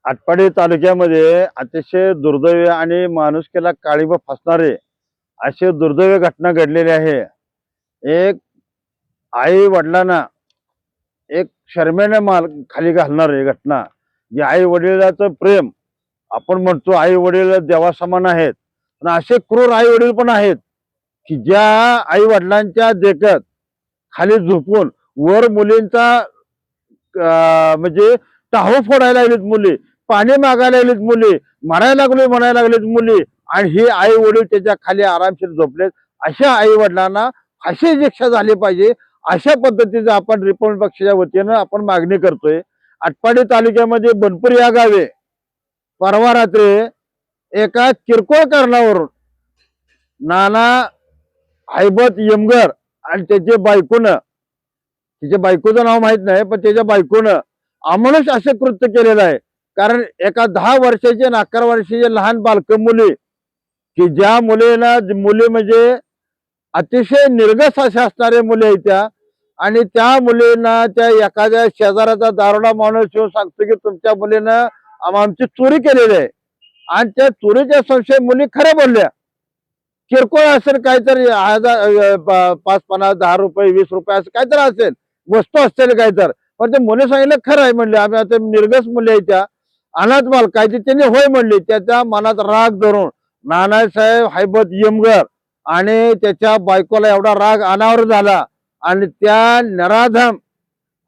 आटपाडी तालुक्यामध्ये अतिशय दुर्दैवी आणि माणुसकीला काळीमा फासणारे असे दुर्दैवी घटना घडलेली आहे. एक आई वडिलांना एक शर्मेने माल खाली घालणारी घटना. जे आई वडिलाचं प्रेम, आपण म्हणतो आई वडील देवासमान आहेत, पण असे क्रूर आई वडील पण आहेत की ज्या आई वडिलांच्या देखत खाली झोपून वर मुलींचा म्हणजे टाहो फोडायला लागलेत मुली, पाणी मागायला लागलेत मुली, मरायला लागलोय म्हणायला लागलेत मुली, आणि हे आई वडील त्याच्या खाली आरामशीर झोपलेत. अशा आई वडिलांना फाशी शिक्षा झाली पाहिजे, अशा पद्धतीचं आपण रिपब्लिक पक्षाच्या वतीनं आपण मागणी करतोय. आटपाडी तालुक्यामध्ये बनपूर या गावे परवा रात्री एका किरकोळ कारणावरून नाना हैबत यमगर आणि त्याचे बायकोनं, तिच्या बायकोचं नाव माहित नाही, पण त्याच्या बायकोनं अमानुष असं कृत्य केलेलं आहे. कारण एका 10 वर्षाचे आणि 11 वर्षाचे लहान बालक मुली, की ज्या मुली म्हणजे अतिशय निर्गस अशा असणाऱ्या मुली आहेत त्या, आणि त्या मुलींना त्या एखाद्या शेजाराचा दारोडा माणूस येऊन सांगतो की तुमच्या मुलीनं आमची चोरी केलेली आहे, आणि त्या चोरीच्या संशय मुली खऱ्या बोलल्या. किरकोळ असेल काहीतरी 5-50 ₹10 ₹20 असं काहीतरी असेल, वस्तू असतील काहीतरी, पण ते मुली सांगितलं खरं आहे म्हणले, आम्ही आता निर्गस मुली आहे त्या अनाथ बालकायची, त्यांनी होय म्हणली. त्याच्या मनात राग धरून नानासाहेब हैबत यमगर आणि त्याच्या बायकोला एवढा राग अनावर झाला, आणि त्या नराधम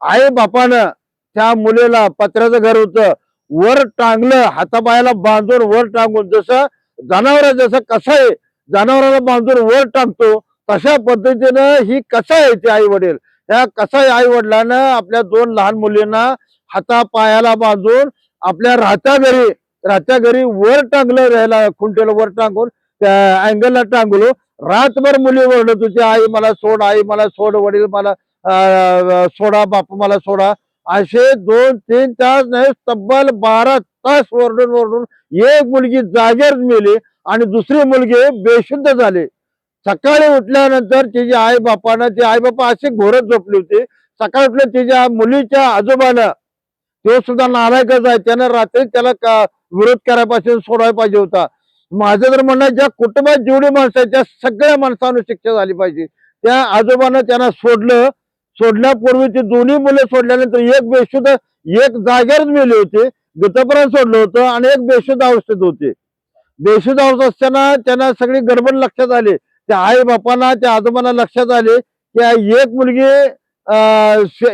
आई बापानं त्या मुलीला, पत्र्याचं घर होतं, वर टांगलं, हातापायाला बांधून वर टांगून, जसं जसं कसं आहे जनावराला बांधून वर टाकतो तशा पद्धतीनं ही कसाई आहे. ते आई वडील, त्या कसाई आई वडिलांना आपल्या 2 लहान मुलींना हातापायाला बांधून आपल्या राहत्या घरी वर टांगलं, राहायला खुंटेला वर टांगून त्या अँगलला टांगलो. रातभर मुली ओरडत होती, आई मला सोड, आई मला सोड, वडील मला सोडा, बाप मला सोडा. असे 2-3 तास नाही, तब्बल 12 तास ओरडून ओरडून एक मुलगी जागेवर मेली आणि दुसरी मुलगी बेशुद्ध झाली. सकाळी उठल्यानंतर तिच्या आई बापानं, ते आई बापा असे घोरत झोपले होते. सकाळी उठले, तिच्या मुलीच्या आजोबानं, तो सुद्धा नालायकच आहे, त्यानं रात्री त्याला विरोध करायपासून सोडायला पाहिजे होता. माझं तर म्हणणं, ज्या कुटुंबात जेवढी माणसं आहेत त्या सगळ्या माणसांना शिक्षा झाली पाहिजे. त्या आजोबानं त्यांना सोडलं. सोडल्यापूर्वी ती दोन्ही मुले सोडल्यानंतर एक बेशुद्ध, एक जागेवरच मेले होते, गतपर्यंत सोडलं होतं, आणि एक बेशुद्ध अवस्थेत होते. बेशुद्ध अवस्था असताना त्यांना सगळी गडबड लक्षात आली. त्या आई बापांना, त्या आजोबांना लक्षात आले की एक मुलगी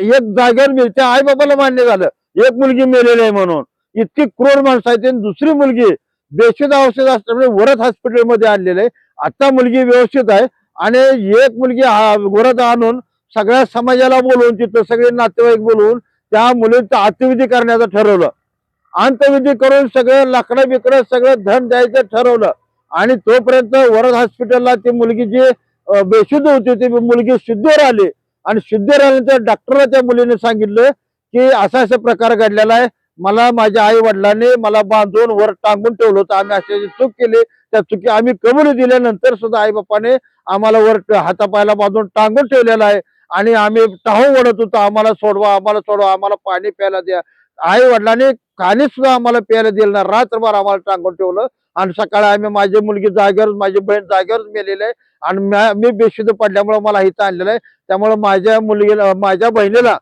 एक जागेवर मेली. त्या आई बापाला मान्य झालं एक मुलगी मेलेली आहे म्हणून. इतकी क्रूर माणसं आहेत. दुसरी मुलगी बेशुद्ध अवस्थेत असल्यामुळे वरद हॉस्पिटलमध्ये आणलेलं आहे. आता मुलगी व्यवस्थित आहे, आणि एक मुलगी वरद आणून सगळ्या समाजाला बोलवून, तिथं सगळे नातेवाईक बोलवून त्या मुलीचं अंत्यविधी करण्याचं ठरवलं. अंत्यविधी करून सगळं लाकडं बिकडं सगळं धन द्यायचं ठरवलं, आणि तोपर्यंत वरद हॉस्पिटलला ती मुलगी जी बेशुद्ध होती ती मुलगी शुद्धीवर आली. आणि शुद्धीवर आल्यानंतर डॉक्टरला त्या मुलीने सांगितलं की असा असा प्रकार घडलेला आहे, मला माझ्या आई वडिलांनी मला बांधून वर टांगून ठेवलं होतं, आम्ही अशी चूक केली, त्या चुकी आम्ही कबुली दिल्यानंतर सुद्धा आई बापाने आम्हाला वर हातापायाला बांधून टांगून ठेवलेला आहे, आणि आम्ही टाहू ओढत होतो, आम्हाला सोडवा, आम्हाला सोडवा, आम्हाला पाणी प्यायला द्या. आई वडिलांनी पाणी सुद्धा आम्हाला प्यायला दिलं ना, रात्रभर आम्हाला टांगून ठेवलं. आणि सकाळी आम्ही, माझी मुलगी जागेवर, माझी बहीण जागेवरच मेलेली आहे, आणि मी बेशुद्ध पडल्यामुळे मला इथं आणलेलं आहे. त्यामुळे माझ्या मुलगीला, माझ्या बहिणीला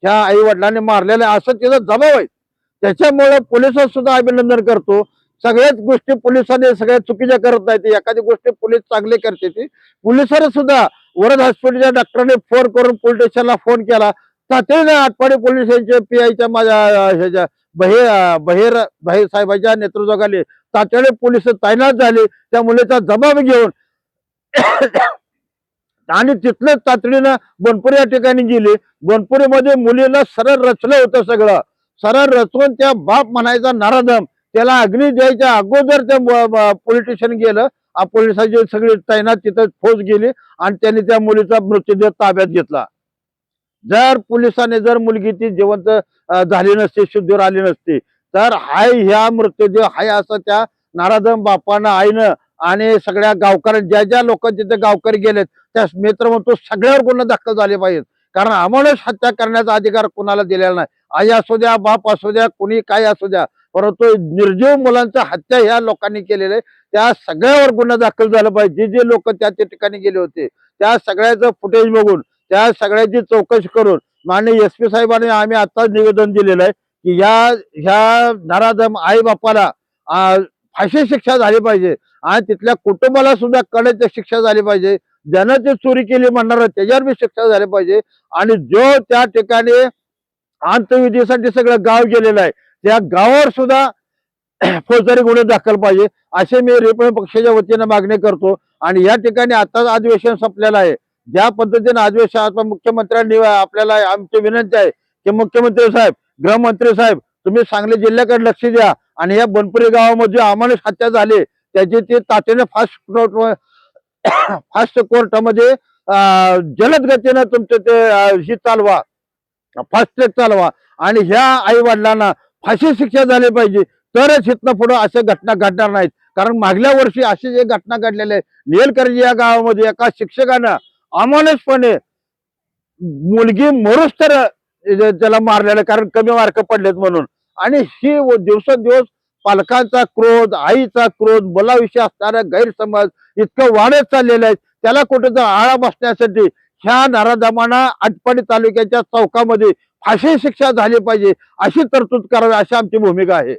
ह्या आई वडिलांनी मारलेलं आहे, असं त्याचा जबाब आहे. त्याच्यामुळे पोलिसांचं सुद्धा अभिनंदन करतो. सगळ्याच गोष्टी पोलिसांनी सगळ्या चुकीच्या करत नाही, एखादी गोष्ट पोलीस चांगले करते ती. पोलिसांनी सुद्धा वरद हॉस्पिटलच्या डॉक्टरने फोन करून पोलीस स्टेशनला फोन केला. तातडीने आटपाडी पोलीस स्टेशनच्या पीआयच्या माझ्या ह्याच्या बहेर बहेर साहेबांच्या नेतृत्वाखाली तातडीने पोलिस तैनात झाले त्या मुलीचा जबाब घेऊन. आणि तिथलं तातडीनं बनपुरी या ठिकाणी गेली. बनपुरीमध्ये मुलीला सरळ रचलं होतं, सगळं सरळ रचून त्या बाप म्हणायचा नराधम त्याला अग्नी द्यायच्या अगोदर त्या पोलीस स्टेशन गेलं. पोलिसांची सगळी तैनात तिथं फौज गेली, आणि त्यांनी त्या मुलीचा मृतदेह ताब्यात घेतला. जर पोलिसांनी जर मुलगी ती जिवंत झाली नसती, शुद्धीवर आली नसती, तर हाय ह्या मृतदेह हाय असं त्या नराधम बापानं, आईनं, आणि सगळ्या गावकऱ्या, ज्या ज्या लोक तिथे गावकरी गेलेत त्या मित्र म्हणतो सगळ्यावर गुन्हा दाखल झाले पाहिजेत. कारण अमानुष हत्या करण्याचा अधिकार कुणाला दिलेला नाही. आई असू द्या, बाप असू द्या, कुणी काय असू द्या, परंतु निर्जीव मुलांच्या हत्या ह्या लोकांनी केलेल्या आहे. त्या सगळ्यावर गुन्हा दाखल झाला पाहिजे. जे लोक त्या ठिकाणी गेले होते त्या सगळ्याचं फुटेज बघून त्या सगळ्याची चौकशी करून माननीय SP साहेबांनी आम्ही आताच निवेदन दिलेलं आहे की ह्या नराधम आई बापाला फाशी शिक्षा झाली पाहिजे आणि तिथल्या कुटुंबाला सुद्धा कडक शिक्षा झाली पाहिजे. ज्यानं ते चोरी केली म्हणणार त्याच्यावर बी शिक्षा झाली पाहिजे. आणि जो त्या ठिकाणी अंत्यविधीसाठी सगळं गाव गेलेलं आहे त्या गावावर सुद्धा फौजदारी गुन्हे दाखल पाहिजे असे मी रिपब्लिकन पक्षाच्या वतीने मागणी करतो. आणि या ठिकाणी आताच अधिवेशन संपलेलं आहे. ज्या पद्धतीने अधिवेशन मुख्यमंत्र्यांनी आपल्याला आमची विनंती आहे की मुख्यमंत्री साहेब, गृहमंत्री साहेब, तुम्ही सांगली जिल्ह्याकडे लक्ष द्या आणि या बनपुरी गावामध्ये अमानुष हत्या झाली त्याची ते तातडीने फास्ट कोर्टामध्ये जलद गतीने तुमचं ते ही चालवा, फास्ट ट्रॅक चालवा आणि ह्या आई वडिलांना फाशी शिक्षा झाली पाहिजे. तरच इथनं पुढे अशा घटना घडणार नाहीत. कारण मागल्या वर्षी अशी जे घटना घडलेल्या आहे निलकर्जी या गावामध्ये एका शिक्षकानं अमानुषपणे मुलगी मरुस तर त्याला मारलेलं कारण कमी मार्क पडलेत म्हणून. आणि ही दिवसेंदिवस पालकांचा क्रोध, आईचा क्रोध, मुलाविषयी असणारा गैरसमज इतकं वाढत चाललेलं आहे. त्याला कुठेतरी आळा बसण्यासाठी ह्या नराधमांना आटपाडी तालुक्याच्या चौकामध्ये फाशी शिक्षा झाली पाहिजे अशी तरतूद करावी अशी आमची भूमिका आहे.